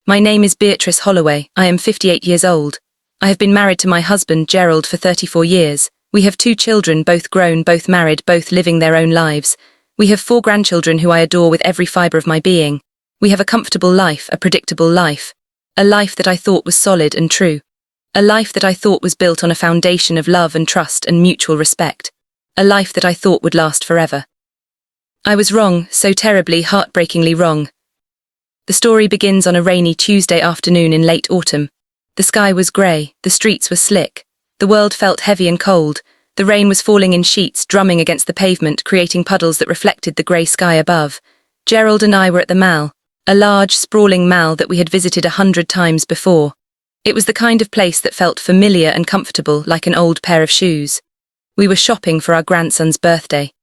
My name is Beatrice Holloway. I am 58 years old. I have been married to my husband, Gerald, for 34 years. We have 2 children, both grown, both married, both living their own lives. We have 4 grandchildren who I adore with every fibre of my being. We have a comfortable life, a predictable life. A life that I thought was solid and true. A life that I thought was built on a foundation of love and trust and mutual respect. A life that I thought would last forever. I was wrong, so terribly, heartbreakingly wrong. The story begins on a rainy Tuesday afternoon in late autumn. The sky was grey, the streets were slick. The world felt heavy and cold. The rain was falling in sheets, drumming against the pavement, creating puddles that reflected the grey sky above. Gerald and I were at the Mall, a large, sprawling mall that we had visited 100 times before. It was the kind of place that felt familiar and comfortable, like an old pair of shoes. We were shopping for our grandson's birthday.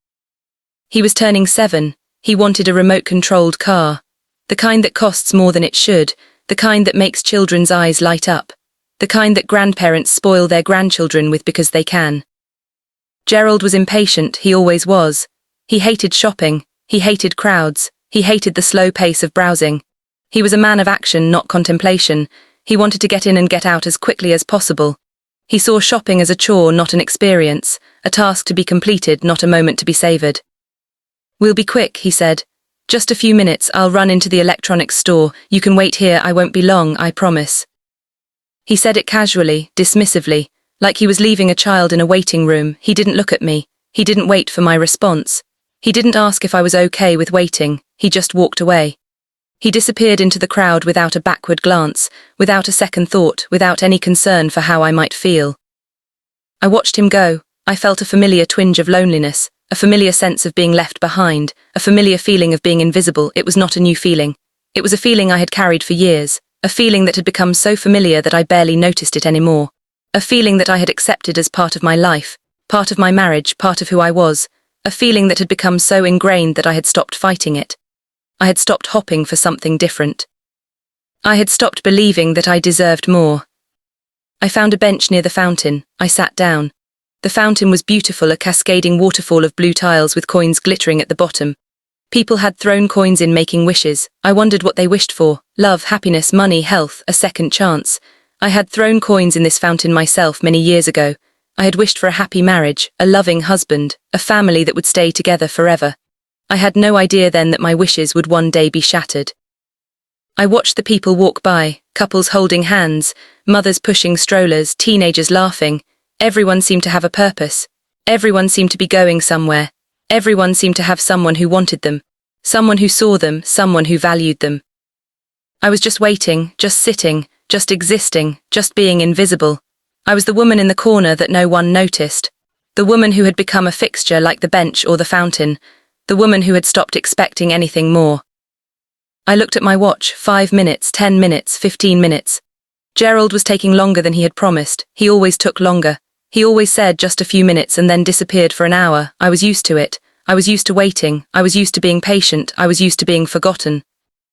He was turning 7. He wanted a remote-controlled car. The kind that costs more than it should, the kind that makes children's eyes light up, the kind that grandparents spoil their grandchildren with because they can. Gerald was impatient, he always was. He hated shopping, he hated crowds, he hated the slow pace of browsing. He was a man of action, not contemplation. He wanted to get in and get out as quickly as possible. He saw shopping as a chore, not an experience, a task to be completed, not a moment to be savoured. "We'll be quick," he said. "Just a few minutes, I'll run into the electronics store. You can wait here, I won't be long, I promise." He said it casually, dismissively, like he was leaving a child in a waiting room. He didn't look at me. He didn't wait for my response. He didn't ask if I was okay with waiting. He just walked away. He disappeared into the crowd without a backward glance, without a second thought, without any concern for how I might feel. I watched him go. I felt a familiar twinge of loneliness, a familiar sense of being left behind, a familiar feeling of being invisible. It was not a new feeling. It was a feeling I had carried for years, a feeling that had become so familiar that I barely noticed it anymore, a feeling that I had accepted as part of my life, part of my marriage, part of who I was, a feeling that had become so ingrained that I had stopped fighting it. I had stopped hopping for something different. I had stopped believing that I deserved more. I found a bench near the fountain. I sat down. The fountain was beautiful, a cascading waterfall of blue tiles with coins glittering at the bottom. People had thrown coins in making wishes. I wondered what they wished for: love, happiness, money, health, a second chance. I had thrown coins in this fountain myself many years ago. I had wished for a happy marriage, a loving husband, a family that would stay together forever. I had no idea then that my wishes would one day be shattered. I watched the people walk by, couples holding hands, mothers pushing strollers, teenagers laughing. Everyone seemed to have a purpose. Everyone seemed to be going somewhere. Everyone seemed to have someone who wanted them, someone who saw them, someone who valued them. I was just waiting, just sitting, just existing, just being invisible. I was the woman in the corner that no one noticed, the woman who had become a fixture like the bench or the fountain, the woman who had stopped expecting anything more. I looked at my watch. 5 minutes, 10 minutes, 15 minutes. Gerald was taking longer than he had promised. He always took longer. He always said just a few minutes and then disappeared for an hour. I was used to it. I was used to waiting. I was used to being patient. I was used to being forgotten.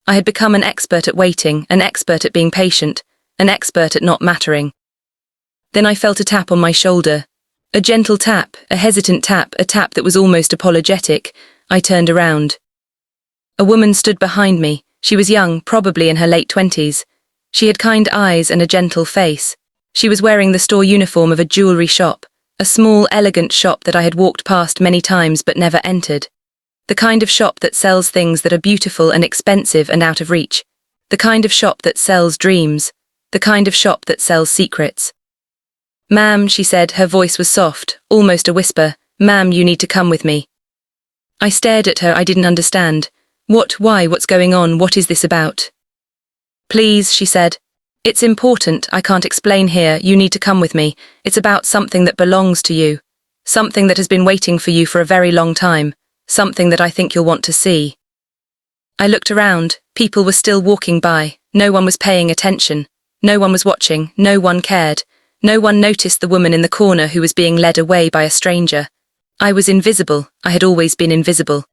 I had become an expert at waiting, an expert at being patient, an expert at not mattering. Then I felt a tap on my shoulder. A gentle tap, a hesitant tap, a tap that was almost apologetic. I turned around. A woman stood behind me. She was young, probably in her late 20s. She had kind eyes and a gentle face. She was wearing the store uniform of a jewelry shop, a small, elegant shop that I had walked past many times but never entered. The kind of shop that sells things that are beautiful and expensive and out of reach. The kind of shop that sells dreams. The kind of shop that sells secrets. "Ma'am," she said, her voice was soft, almost a whisper. "Ma'am, you need to come with me." I stared at her. I didn't understand. "What, why, what's going on, what is this about?" "Please," she said. "It's important, I can't explain here, you need to come with me. It's about something that belongs to you. Something that has been waiting for you for a very long time. Something that I think you'll want to see." I looked around. People were still walking by. No one was paying attention. No one was watching. No one cared. No one noticed the woman in the corner who was being led away by a stranger. I was invisible. I had always been invisible.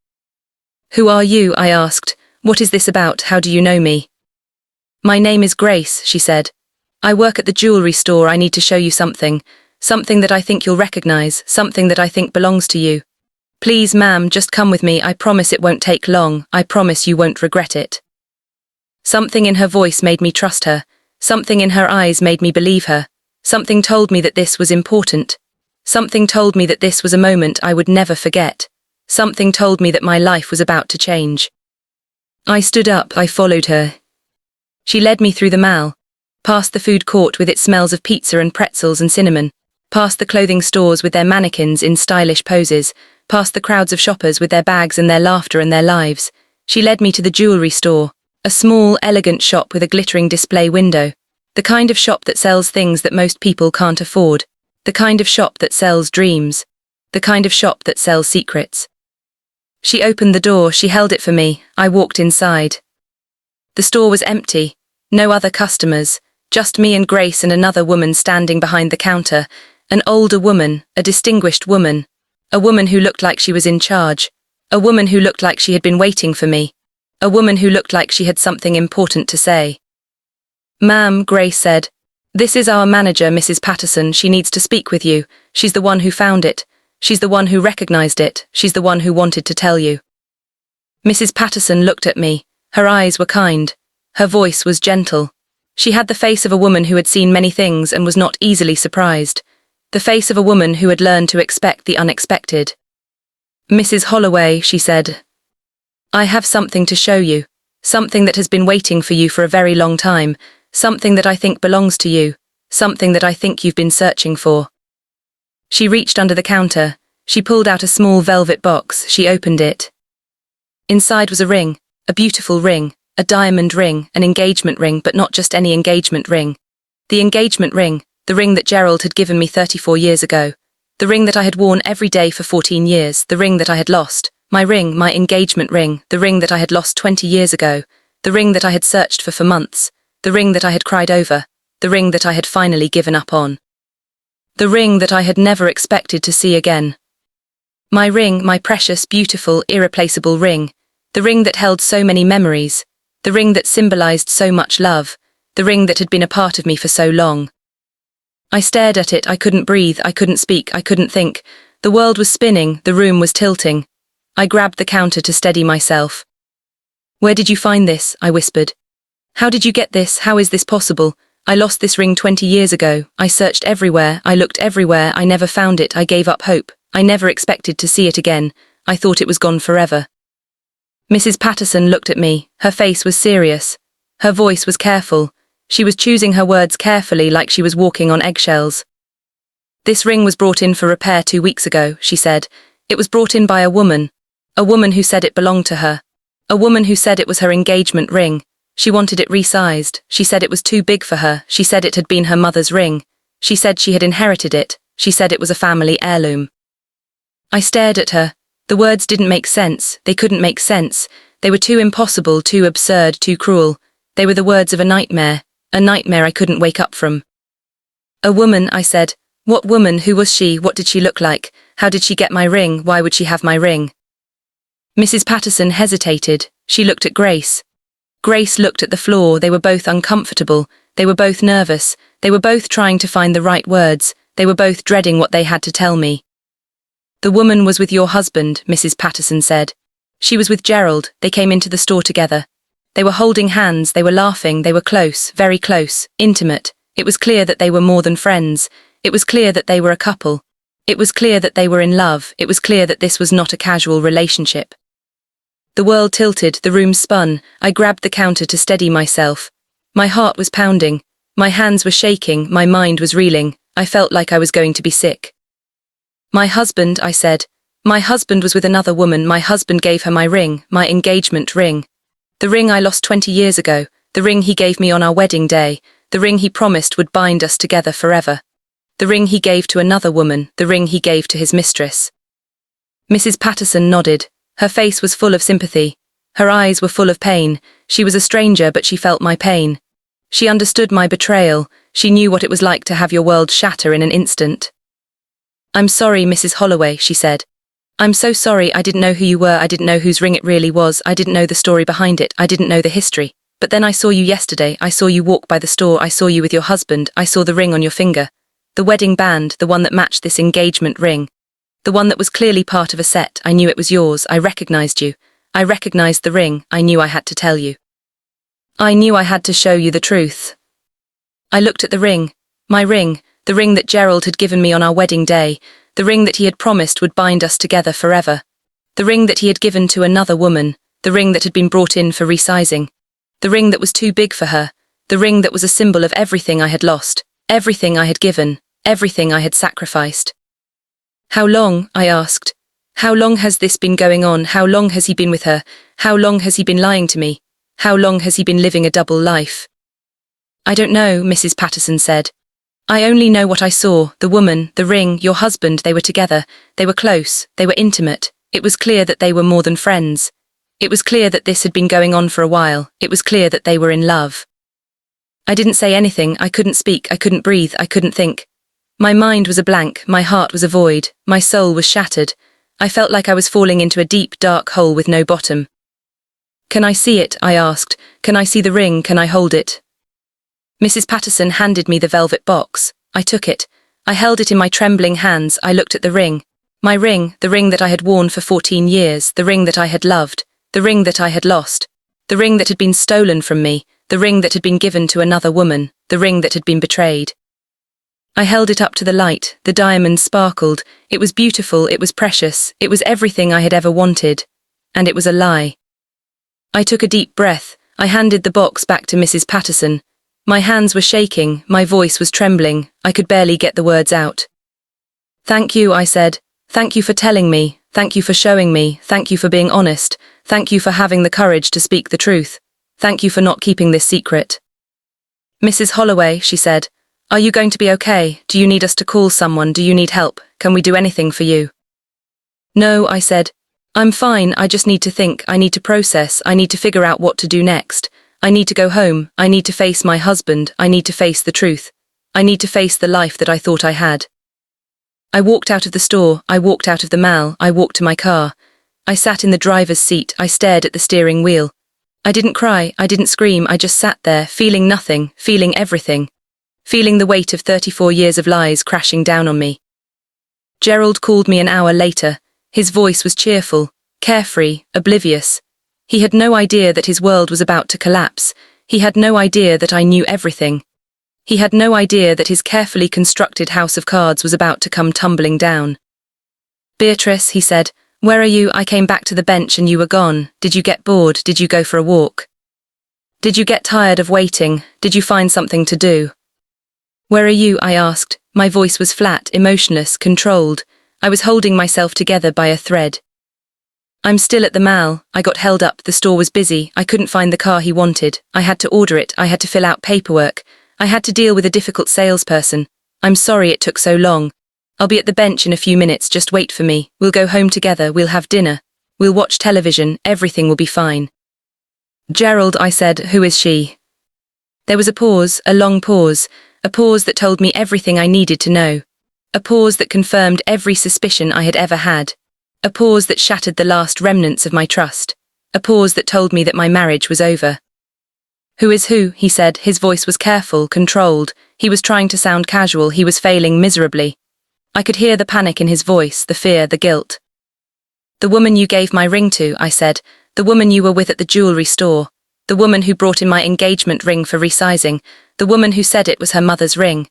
"Who are you?" I asked. "What is this about? How do you know me?" "My name is Grace," she said. "I work at the jewelry store. I need to show you something. Something that I think you'll recognize, something that I think belongs to you. Please, ma'am, just come with me. I promise it won't take long. I promise you won't regret it." Something in her voice made me trust her. Something in her eyes made me believe her. Something told me that this was important. Something told me that this was a moment I would never forget. Something told me that my life was about to change. I stood up, I followed her. She led me through the mall, past the food court with its smells of pizza and pretzels and cinnamon, past the clothing stores with their mannequins in stylish poses, past the crowds of shoppers with their bags and their laughter and their lives. She led me to the jewelry store, a small, elegant shop with a glittering display window, the kind of shop that sells things that most people can't afford, the kind of shop that sells dreams, the kind of shop that sells secrets. She opened the door, she held it for me, I walked inside. The store was empty, no other customers, just me and Grace and another woman standing behind the counter, an older woman, a distinguished woman, a woman who looked like she was in charge, a woman who looked like she had been waiting for me, a woman who looked like she had something important to say. "Ma'am," Grace said, "this is our manager, Mrs. Patterson. She needs to speak with you. She's the one who found it. She's the one who recognized it. She's the one who wanted to tell you." Mrs. Patterson looked at me. Her eyes were kind. Her voice was gentle. She had the face of a woman who had seen many things and was not easily surprised. The face of a woman who had learned to expect the unexpected. "Mrs. Holloway," she said, "I have something to show you. Something that has been waiting for you for a very long time. Something that I think belongs to you. Something that I think you've been searching for." She reached under the counter. She pulled out a small velvet box. She opened it. Inside was a ring, a beautiful ring, a diamond ring, an engagement ring, but not just any engagement ring. The engagement ring, the ring that Gerald had given me 34 years ago. The ring that I had worn every day for 14 years, the ring that I had lost. My ring, my engagement ring, the ring that I had lost 20 years ago. The ring that I had searched for months. The ring that I had cried over. The ring that I had finally given up on. The ring that I had never expected to see again. My ring, my precious, beautiful, irreplaceable ring. The ring that held so many memories. The ring that symbolized so much love. The ring that had been a part of me for so long. I stared at it, I couldn't breathe, I couldn't speak, I couldn't think. The world was spinning, the room was tilting. I grabbed the counter to steady myself. "Where did you find this?" I whispered. "How did you get this? How is this possible? I lost this ring 20 years ago. I searched everywhere, I looked everywhere, I never found it, I gave up hope. I never expected to see it again. I thought it was gone forever." Mrs. Patterson looked at me. Her face was serious. Her voice was careful. She was choosing her words carefully like she was walking on eggshells. "This ring was brought in for repair 2 weeks ago," she said. "It was brought in by a woman who said it belonged to her. A woman who said it was her engagement ring. She wanted it resized. She said it was too big for her. She said it had been her mother's ring. She said she had inherited it. She said it was a family heirloom." I stared at her. The words didn't make sense. They couldn't make sense. They were too impossible, too absurd, too cruel. They were the words of a nightmare I couldn't wake up from. "A woman," I said. "What woman? Who was she? What did she look like? How did she get my ring? Why would she have my ring?" Mrs. Patterson hesitated. She looked at Grace. Grace looked at the floor. They were both uncomfortable. They were both nervous. They were both trying to find the right words. They were both dreading what they had to tell me. "The woman was with your husband," Mrs. Patterson said. "She was with Gerald. They came into the store together. They were holding hands, they were laughing, they were close, very close, intimate. It was clear that they were more than friends. It was clear that they were a couple. It was clear that they were in love. It was clear that this was not a casual relationship." The world tilted, the room spun. I grabbed the counter to steady myself. My heart was pounding. My hands were shaking, my mind was reeling. I felt like I was going to be sick. "My husband," I said. "My husband was with another woman. My husband gave her my ring, my engagement ring. The ring I lost 20 years ago. The ring he gave me on our wedding day. The ring he promised would bind us together forever. The ring he gave to another woman. The ring he gave to his mistress." Mrs. Patterson nodded. Her face was full of sympathy. Her eyes were full of pain. She was a stranger, but she felt my pain. She understood my betrayal. She knew what it was like to have your world shatter in an instant. "I'm sorry, Mrs. Holloway," she said. "I'm so sorry. I didn't know who you were. I didn't know whose ring it really was. I didn't know the story behind it. I didn't know the history. But then I saw you yesterday. I saw you walk by the store. I saw you with your husband. I saw the ring on your finger. The wedding band, the one that matched this engagement ring. The one that was clearly part of a set. I knew it was yours. I recognized you. I recognized the ring. I knew I had to tell you." I knew I had to show you the truth. I looked at the ring. My ring, the ring that Gerald had given me on our wedding day, the ring that he had promised would bind us together forever. The ring that he had given to another woman, the ring that had been brought in for resizing. The ring that was too big for her, the ring that was a symbol of everything I had lost, everything I had given, everything I had sacrificed. How long, I asked. How long has this been going on? How long has he been with her? How long has he been lying to me? How long has he been living a double life? I don't know, Mrs. Patterson said. I only know what I saw, the woman, the ring, your husband, they were together, they were close, they were intimate. It was clear that they were more than friends. It was clear that this had been going on for a while. It was clear that they were in love. I didn't say anything, I couldn't speak, I couldn't breathe, I couldn't think. My mind was a blank, my heart was a void, my soul was shattered. I felt like I was falling into a deep, dark hole with no bottom. Can I see it? I asked. Can I see the ring? Can I hold it? Mrs. Patterson handed me the velvet box. I took it. I held it in my trembling hands. I looked at the ring. My ring, the ring that I had worn for 14 years, the ring that I had loved, the ring that I had lost, the ring that had been stolen from me, the ring that had been given to another woman, the ring that had been betrayed. I held it up to the light. The diamond sparkled. It was beautiful, it was precious, it was everything I had ever wanted. And it was a lie. I took a deep breath. I handed the box back to Mrs. Patterson. My hands were shaking, my voice was trembling, I could barely get the words out. Thank you, I said. Thank you for telling me, thank you for showing me, thank you for being honest, thank you for having the courage to speak the truth. Thank you for not keeping this secret. Mrs. Holloway, she said, are you going to be okay? Do you need us to call someone? Do you need help? Can we do anything for you? No, I said. I'm fine, I just need to think, I need to process, I need to figure out what to do next. I need to go home, I need to face my husband, I need to face the truth. I need to face the life that I thought I had. I walked out of the store, I walked out of the mall, I walked to my car. I sat in the driver's seat, I stared at the steering wheel. I didn't cry, I didn't scream, I just sat there, feeling nothing, feeling everything. Feeling the weight of 34 years of lies crashing down on me. Gerald called me an hour later. His voice was cheerful, carefree, oblivious. He had no idea that his world was about to collapse. He had no idea that I knew everything. He had no idea that his carefully constructed house of cards was about to come tumbling down. Beatrice, he said, where are you? I came back to the bench and you were gone. Did you get bored? Did you go for a walk? Did you get tired of waiting? Did you find something to do? Where are you? I asked. My voice was flat, emotionless, controlled. I was holding myself together by a thread. I'm still at the mall. I got held up, the store was busy, I couldn't find the car he wanted, I had to order it, I had to fill out paperwork, I had to deal with a difficult salesperson. I'm sorry it took so long. I'll be at the bench in a few minutes, just wait for me, we'll go home together, we'll have dinner, we'll watch television, everything will be fine. Gerald, I said, who is she? There was a pause, a long pause, a pause that told me everything I needed to know. A pause that confirmed every suspicion I had ever had. A pause that shattered the last remnants of my trust. A pause that told me that my marriage was over. Who is who? He said. His voice was careful, controlled. He was trying to sound casual. He was failing miserably. I could hear the panic in his voice, the fear, the guilt. The woman you gave my ring to, I said. The woman you were with at the jewelry store. The woman who brought in my engagement ring for resizing. The woman who said it was her mother's ring.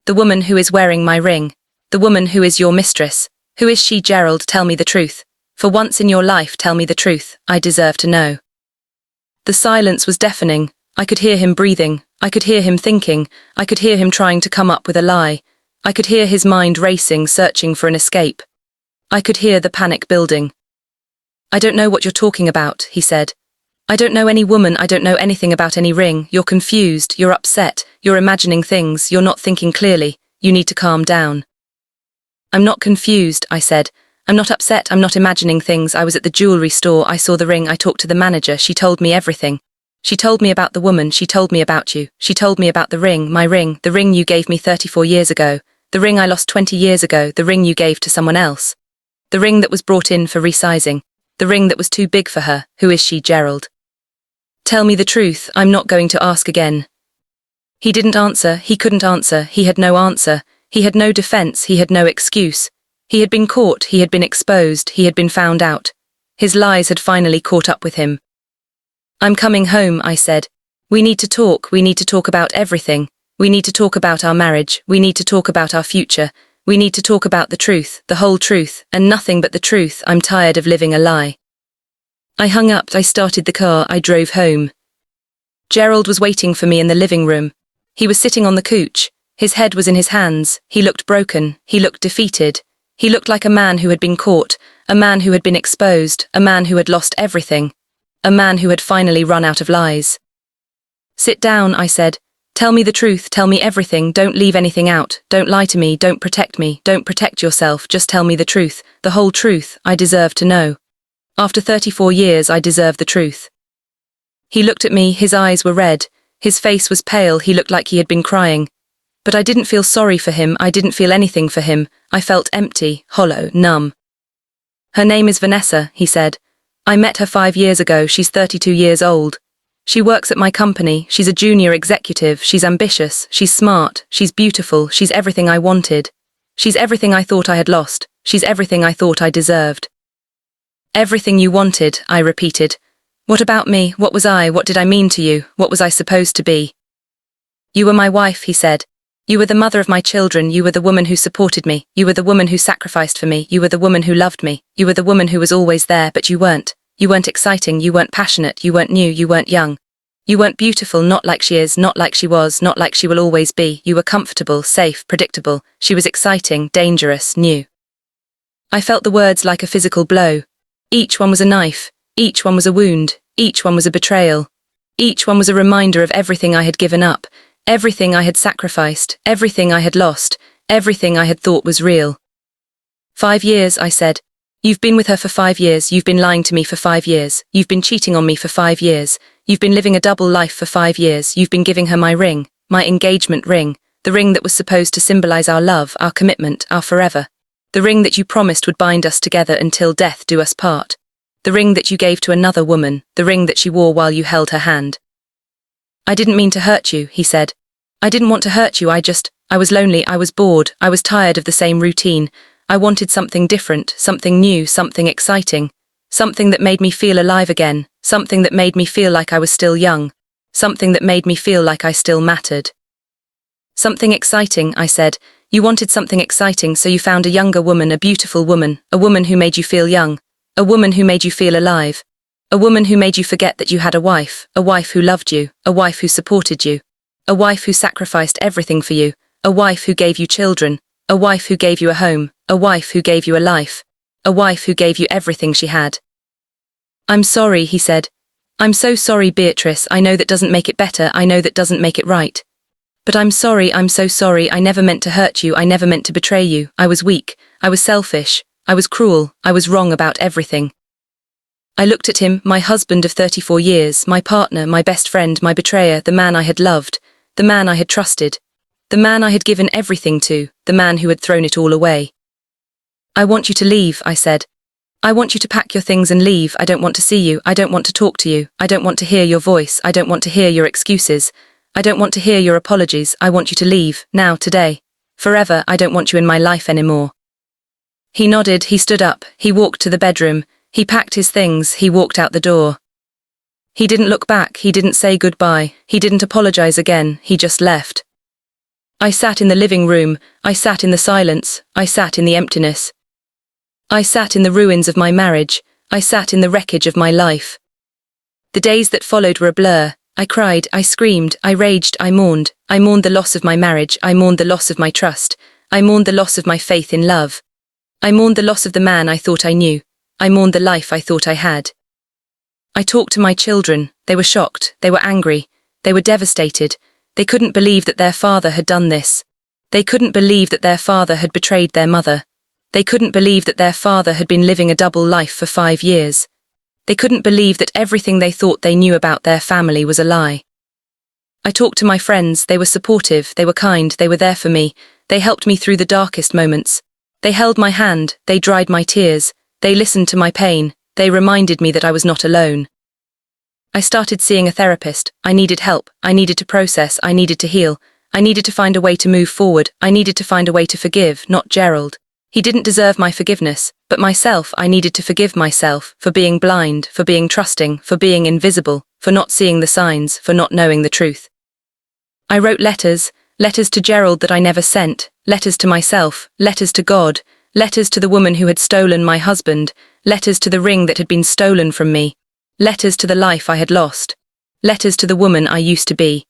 The woman who is wearing my ring. The woman who is your mistress. Who is she, Gerald? Tell me the truth. For once in your life, tell me the truth. I deserve to know. The silence was deafening. I could hear him breathing. I could hear him thinking. I could hear him trying to come up with a lie. I could hear his mind racing, searching for an escape. I could hear the panic building. I don't know what you're talking about, he said. I don't know any woman, I don't know anything about any ring. You're confused, you're upset, you're imagining things, you're not thinking clearly. You need to calm down. I'm not confused, I said. I'm not upset, I'm not imagining things. I was at the jewelry store, I saw the ring, I talked to the manager, she told me everything. She told me about the woman, she told me about you. She told me about the ring, my ring, the ring you gave me 34 years ago. The ring I lost 20 years ago, the ring you gave to someone else. The ring that was brought in for resizing. The ring that was too big for her. Who is she, Gerald? Tell me the truth, I'm not going to ask again. He didn't answer, he couldn't answer, he had no answer. He had no defense, he had no excuse. He had been caught, he had been exposed, he had been found out. His lies had finally caught up with him. I'm coming home, I said. We need to talk about everything. We need to talk about our marriage, we need to talk about our future. We need to talk about the truth, the whole truth, and nothing but the truth. I'm tired of living a lie. I hung up, I started the car, I drove home. Gerald was waiting for me in the living room. He was sitting on the couch. His head was in his hands. He looked broken. He looked defeated. He looked like a man who had been caught, a man who had been exposed, a man who had lost everything, a man who had finally run out of lies. Sit down, I said. Tell me the truth, tell me everything, don't leave anything out, don't lie to me, don't protect yourself, just tell me the truth, the whole truth. I deserve to know. After 34 years, I deserve the truth. He looked at me, his eyes were red, his face was pale, he looked like he had been crying. But I didn't feel sorry for him, I didn't feel anything for him, I felt empty, hollow, numb. Her name is Vanessa, he said. I met her 5 years ago, she's 32 years old. She works at my company, she's a junior executive, she's ambitious, she's smart, she's beautiful, she's everything I wanted. She's everything I thought I had lost, she's everything I thought I deserved. Everything you wanted, I repeated. What about me, what was I, what did I mean to you, what was I supposed to be? You were my wife, he said. You were the mother of my children, you were the woman who supported me, you were the woman who sacrificed for me, you were the woman who loved me, you were the woman who was always there, but you weren't. You weren't exciting, you weren't passionate, you weren't new, you weren't young. You weren't beautiful, not like she is, not like she was, not like she will always be. You were comfortable, safe, predictable. She was exciting, dangerous, new. I felt the words like a physical blow. Each one was a knife, each one was a wound, each one was a betrayal. Each one was a reminder of everything I had given up, everything I had sacrificed, everything I had lost, everything I had thought was real. 5 years, I said. You've been with her for 5 years, you've been lying to me for 5 years, you've been cheating on me for 5 years, you've been living a double life for 5 years, you've been giving her my ring, my engagement ring, the ring that was supposed to symbolize our love, our commitment, our forever. The ring that you promised would bind us together until death do us part. The ring that you gave to another woman, the ring that she wore while you held her hand. I didn't mean to hurt you, he said. I didn't want to hurt you, I was lonely, I was bored, I was tired of the same routine. I wanted something different, something new, something exciting. Something that made me feel alive again, something that made me feel like I was still young. Something that made me feel like I still mattered. Something exciting, I said. You wanted something exciting, so you found a younger woman, a beautiful woman, a woman who made you feel young, a woman who made you feel alive, a woman who made you forget that you had a wife who loved you, a wife who supported you, a wife who sacrificed everything for you, a wife who gave you children, a wife who gave you a home, a wife who gave you a life, a wife who gave you everything she had. I'm sorry, he said. I'm so sorry, Beatrice, I know that doesn't make it better, I know that doesn't make it right. But I'm so sorry, I never meant to hurt you, I never meant to betray you, I was weak, I was selfish, I was cruel, I was wrong about everything. I looked at him, my husband of 34 years, my partner, my best friend, my betrayer, the man I had loved, the man I had trusted, the man I had given everything to, the man who had thrown it all away. I want you to leave, I said. I want you to pack your things and leave, I don't want to see you, I don't want to talk to you, I don't want to hear your voice, I don't want to hear your excuses, I don't want to hear your apologies, I want you to leave, now, today. Forever, I don't want you in my life anymore. He nodded, he stood up, he walked to the bedroom, he packed his things, he walked out the door. He didn't look back, he didn't say goodbye, he didn't apologize again, he just left. I sat in the living room, I sat in the silence, I sat in the emptiness. I sat in the ruins of my marriage, I sat in the wreckage of my life. The days that followed were a blur. I cried, I screamed, I raged, I mourned the loss of my marriage, I mourned the loss of my trust, I mourned the loss of my faith in love. I mourned the loss of the man I thought I knew, I mourned the life I thought I had. I talked to my children, they were shocked, they were angry, they were devastated, they couldn't believe that their father had done this. They couldn't believe that their father had betrayed their mother. They couldn't believe that their father had been living a double life for 5 years. They couldn't believe that everything they thought they knew about their family was a lie. I talked to my friends, they were supportive, they were kind, they were there for me, they helped me through the darkest moments. They held my hand, they dried my tears, they listened to my pain, they reminded me that I was not alone. I started seeing a therapist, I needed help, I needed to process, I needed to heal, I needed to find a way to move forward, I needed to find a way to forgive, not Gerald. He didn't deserve my forgiveness, but myself, I needed to forgive myself for being blind, for being trusting, for being invisible, for not seeing the signs, for not knowing the truth. I wrote letters to Gerald that I never sent, letters to myself, letters to God, letters to the woman who had stolen my husband, letters to the ring that had been stolen from me, letters to the life I had lost, letters to the woman I used to be.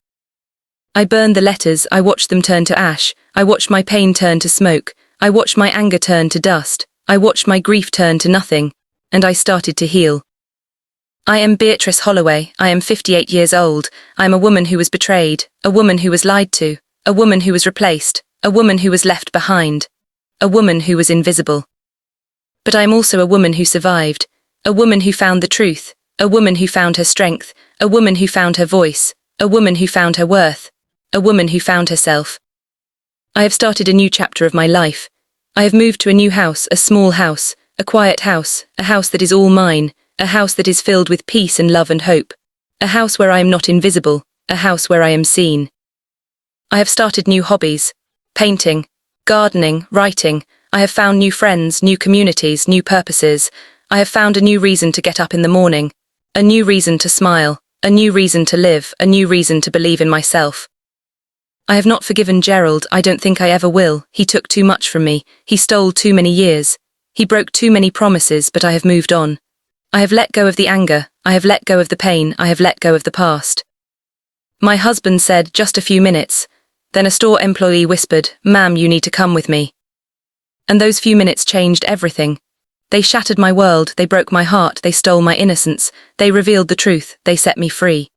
I burned the letters, I watched them turn to ash, I watched my pain turn to smoke, I watched my anger turn to dust, I watched my grief turn to nothing, and I started to heal. I am Beatrice Holloway, I am 58 years old, I am a woman who was betrayed, a woman who was lied to, a woman who was replaced, a woman who was left behind, a woman who was invisible. But I am also a woman who survived, a woman who found the truth, a woman who found her strength, a woman who found her voice, a woman who found her worth, a woman who found herself. I have started a new chapter of my life. I have moved to a new house, a small house, a quiet house, a house that is all mine, a house that is filled with peace and love and hope, a house where I am not invisible, a house where I am seen. I have started new hobbies, painting, gardening, writing. I have found new friends, new communities, new purposes. I have found a new reason to get up in the morning, a new reason to smile, a new reason to live, a new reason to believe in myself. I have not forgiven Gerald, I don't think I ever will. He took too much from me, he stole too many years, he broke too many promises, but I have moved on. I have let go of the anger, I have let go of the pain, I have let go of the past. My husband said, just a few minutes. Then a store employee whispered, "Ma'am, you need to come with me." And those few minutes changed everything. They shattered my world, they broke my heart, they stole my innocence, they revealed the truth, they set me free.